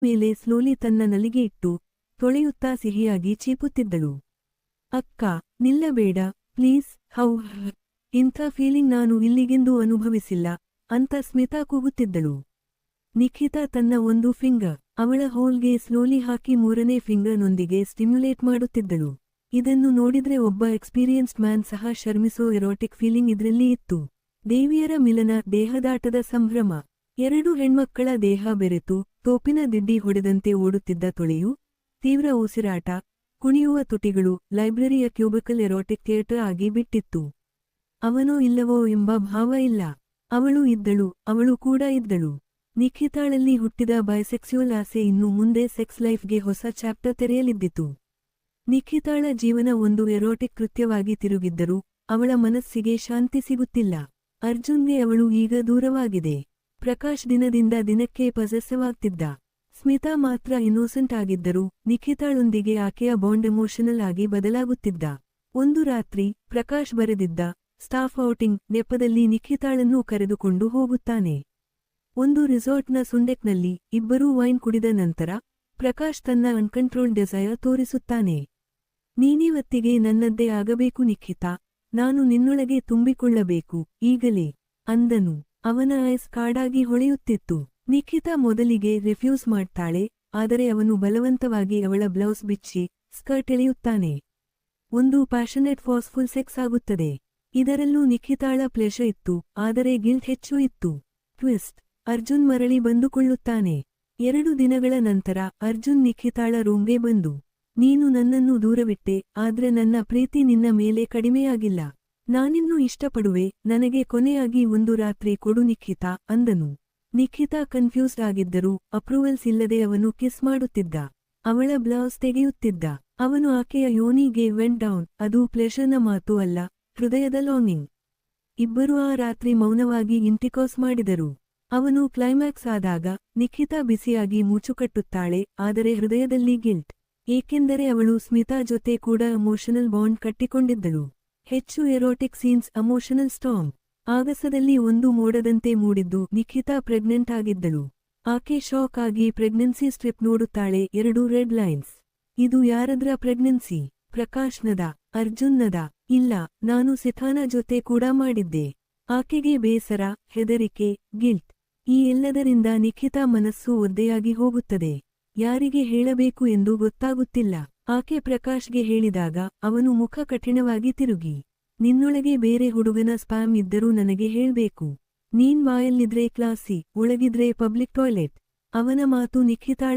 ಮೇಲೆ ಸ್ಲೋಲಿ ತನ್ನ ನಲಿಗೆ ಇಟ್ಟು ತೊಳೆಯುತ್ತಾ ಸಿಹಿಯಾಗಿ ಚೀಪುತ್ತಿದ್ದಳು. ಅಕ್ಕ, ನಿಲ್ಲಬೇಡ ಪ್ಲೀಸ್. ಇಂಥ ಫೀಲಿಂಗ್ ನಾನು ಇಲ್ಲಿಗೆಂದೂ ಅನುಭವಿಸಿಲ್ಲ ಅಂತ ಸ್ಮಿತಾ ಕೂಗುತ್ತಿದ್ದಳು. ನಿಖಿತಾ ತನ್ನ ಒಂದು ಫಿಂಗರ್ ಅವಳ ಹೋಲ್ಗೆ ಸ್ಲೋಲಿ ಹಾಕಿ ಮೂರನೇ ಫಿಂಗರ್ನೊಂದಿಗೆ ಸ್ಟಿಮ್ಯುಲೇಟ್ ಮಾಡುತ್ತಿದ್ದಳು. ಇದನ್ನು ನೋಡಿದ್ರೆ ಒಬ್ಬ ಎಕ್ಸ್ಪೀರಿಯನ್ಸ್ಡ್ ಮ್ಯಾನ್ ಸಹ ಶರ್ಮಿಸೋ ಎರೋಟಿಕ್ ಫೀಲಿಂಗ್ ಇದ್ರಲ್ಲಿ ಇತ್ತು. ದೇವಿಯರ ಮಿಲನ, ದೇಹದಾಟದ ಸಂಭ್ರಮ. ಎರಡು ಹೆಣ್ಮಕ್ಕಳ ದೇಹ ಬೆರೆತು ತೋಪಿನ ದಿಡ್ಡಿ ಹೊಡೆದಂತೆ ಓಡುತ್ತಿದ್ದ ತೊಳೆಯು, ತೀವ್ರ ಉಸಿರಾಟ, ಕುಣಿಯುವ ತುಟಿಗಳು ಲೈಬ್ರರಿಯ ಕ್ಯೂಬಿಕಲ್ ಎರೋಟಿಕ್ ಥಿಯೇಟರ್ ಆಗಿ ಬಿಟ್ಟಿತ್ತು. ಅವನೋ ಇಲ್ಲವೋ ಎಂಬ ಭಾವ ಇಲ್ಲ. ಅವಳು ಇದ್ದಳು, ಅವಳು ಕೂಡ ಇದ್ದಳು. ನಿಖಿತಾಳಲ್ಲಿ ಹುಟ್ಟಿದ ಬೈಸೆಕ್ಸ್ಯುಯಲ್ ಆಸೆ ಇನ್ನು ಮುಂದೆ ಸೆಕ್ಸ್ ಲೈಫ್ಗೆ ಹೊಸ ಚಾಪ್ಟರ್ ತೆರೆಯಲಿದ್ದಿತು. ನಿಖಿತಾಳ ಜೀವನ ಒಂದು ಎರೋಟಿಕ್ ಕೃತ್ಯವಾಗಿ ತಿರುಗಿದ್ದರೂ ಅವಳ ಮನಸ್ಸಿಗೆ ಶಾಂತಿ ಸಿಗುತ್ತಿಲ್ಲ. ಅರ್ಜುನ್ಗೆ ಅವಳು ಈಗ ದೂರವಾಗಿದೆ. ಪ್ರಕಾಶ್ ದಿನದಿಂದ ದಿನಕ್ಕೆ ಪೊಸೆಸಿವ್ ಆಗ್ತಿದ್ದ. ಸ್ಮಿತಾ ಮಾತ್ರ ಇನ್ನೋಸೆಂಟ್ ಆಗಿದ್ದರೂ ನಿಖಿತಾಳೊಂದಿಗೆ ಆಕೆಯ ಬಾಂಡ್ ಎಮೋಷನಲ್ ಆಗಿ ಬದಲಾಗುತ್ತಿದ್ದ. ಒಂದು ರಾತ್ರಿ ಪ್ರಕಾಶ್ ಬರೆದಿದ್ದ ಸ್ಟಾಫ್ ಔಟಿಂಗ್ ನೆಪದಲ್ಲಿ ನಿಖಿತಾಳನ್ನು ಕರೆದುಕೊಂಡು ಹೋಗುತ್ತಾನೆ. ಒಂದು ರಿಸಾರ್ಟ್ನ ಸುಂಡೆಕ್ನಲ್ಲಿ ಇಬ್ಬರೂ ವೈನ್ ಕುಡಿದ ನಂತರ ಪ್ರಕಾಶ್ ತನ್ನ ಅನ್ಕಂಟ್ರೋಲ್ಡ್ ಡಿಸೈರ್ ತೋರಿಸುತ್ತಾನೆ. ನೀನಿವತ್ತಿಗೆ ನನ್ನದ್ದೇ ಆಗಬೇಕು ನಿಖಿತಾ, ನಾನು ನಿನ್ನೊಳಗೆ ತುಂಬಿಕೊಳ್ಳಬೇಕು ಈಗಲೇ ಅಂದನು. ಅವನ ಐಸ್ ಕಾಡಾಗಿ ಹೊಳೆಯುತ್ತಿತ್ತು. ನಿಖಿತಾ ಮೊದಲಿಗೆ ರಿಫ್ಯೂಸ್ ಮಾಡ್ತಾಳೆ, ಆದರೆ ಅವನು ಬಲವಂತವಾಗಿ ಅವಳ ಬ್ಲೌಸ್ ಬಿಚ್ಚಿ ಸ್ಕರ್ಟ್ ಎಳೆಯುತ್ತಾನೆ. ಒಂದು ಪ್ಯಾಷನೇಟ್ ಫಾರ್ಸ್ಫುಲ್ ಸೆಕ್ಸ್ ಆಗುತ್ತದೆ. ಇದರಲ್ಲೂ ನಿಖಿತಾಳ ಪ್ಲೆಷರ್ ಇತ್ತು, ಆದರೆ ಗಿಲ್ಟ್ ಹೆಚ್ಚು ಇತ್ತು. ಟ್ವಿಸ್ಟ್, ಅರ್ಜುನ್ ಮರಳಿ ಬಂದುಕೊಳ್ಳುತ್ತಾನೆ. 2 ದಿನಗಳ ನಂತರ ಅರ್ಜುನ್ ನಿಖಿತಾಳ ರೂಮ್ಗೆ ಬಂದು, ನೀನು ನನ್ನನ್ನು ದೂರವಿಟ್ಟೆ, ಆದ್ರೆ ನನ್ನ ಪ್ರೀತಿ ನಿನ್ನ ಮೇಲೆ ಕಡಿಮೆಯಾಗಿಲ್ಲ. ನಾನಿನ್ನೂ ಇಷ್ಟಪಡುವೆ, ನನಗೆ ಕೊನೆಯಾಗಿ ಒಂದು ರಾತ್ರಿ ಕೊಡು ನಿಖಿತಾ ಅಂದನು. ನಿಖಿತಾ ಕನ್ಫ್ಯೂಸ್ಡ್ ಆಗಿದ್ದರೂ ಅಪ್ರೂವಲ್ಸ್ ಇಲ್ಲದೆ ಅವನು ಕಿಸ್ ಮಾಡುತ್ತಿದ್ದ. ಅವಳ ಬ್ಲೌಸ್ ತೆಗೆಯುತ್ತಿದ್ದ. ಅವನು ಆಕೆಯ ಯೋನಿಗೆ ವೆಂಟ್ ಡೌನ್. ಅದು ಪ್ಲೆಷರ್ನ ಮಾತು ಅಲ್ಲ, ಹೃದಯದ ಲಾಂಗಿಂಗ್. ಇಬ್ಬರೂ ಆ ರಾತ್ರಿ ಮೌನವಾಗಿ ಇಂಟಿಕಾಸ್ ಮಾಡಿದರು. ಅವನು ಕ್ಲೈಮ್ಯಾಕ್ಸ್ ಆದಾಗ ನಿಖಿತಾ ಬಿಸಿಯಾಗಿ ಮೂಚುಕಟ್ಟುತ್ತಾಳೆ, ಆದರೆ ಹೃದಯದಲ್ಲಿ ಗಿಲ್ಟ್. ಏಕೆಂದರೆ ಅವಳು ಸ್ಮಿತಾ ಜೊತೆ ಕೂಡ ಎಮೋಷನಲ್ ಬಾಂಡ್ ಕಟ್ಟಿಕೊಂಡಿದ್ದಳು. ಹೆಚ್ಚು ಎರೋಟಿಕ್ ಸೀನ್ಸ್, ಎಮೋಷನಲ್ ಸ್ಟಾರ್ಮ್. ಆಗಸದಲ್ಲಿ ಒಂದು ಮೋಡದಂತೆ ಮೂಡಿದ್ದು ನಿಖಿತಾ ಪ್ರೆಗ್ನೆಂಟ್ ಆಗಿದ್ದಳು. ಆಕೆ ಶಾಕ್ ಆಗಿ ಪ್ರೆಗ್ನೆನ್ಸಿ ಸ್ಟ್ರಿಪ್ ನೋಡುತ್ತಾಳೆ. 2 ರೆಡ್ ಲೈನ್ಸ್. ಇದು ಯಾರದ್ರ ಪ್ರೆಗ್ನೆನ್ಸಿ? ಪ್ರಕಾಶ್ನದ? ಅರ್ಜುನ್ನದ? ಇಲ್ಲ, ನಾನು ಸಿಥಾನ ಜೊತೆ ಕೂಡ ಮಾಡಿದ್ದೆ. ಆಕೆಗೆ ಬೇಸರ, ಹೆದರಿಕೆ, ಗಿಲ್ಟ್. ಈ ಎಲ್ಲದರಿಂದ ನಿಖಿತಾ ಮನಸ್ಸು ಒದ್ದೆಯಾಗಿ ಹೋಗುತ್ತದೆ. ಯಾರಿಗೆ ಹೇಳಬೇಕು ಎಂದು ಗೊತ್ತಾಗುತ್ತಿಲ್ಲ. ಆಕೆ ಪ್ರಕಾಶ್ಗೆ ಹೇಳಿದಾಗ ಅವನು ಮುಖ ಕಠಿಣವಾಗಿ ತಿರುಗಿ, ನಿನ್ನೊಳಗೆ ಬೇರೆ ಹುಡುಗನ ಸ್ಪ್ಯಾಮ್ ಇದ್ದರೂ ನನಗೆ ಹೇಳ್ಬೇಕು. ನೀನ್ ಬಾಯಲ್ಲಿದ್ರೆ ಕ್ಲಾಸಿ, ಒಳಗಿದ್ರೆ ಪಬ್ಲಿಕ್ ಟಾಯ್ಲೆಟ್. ಅವನ ಮಾತು ನಿಖಿತಾಳ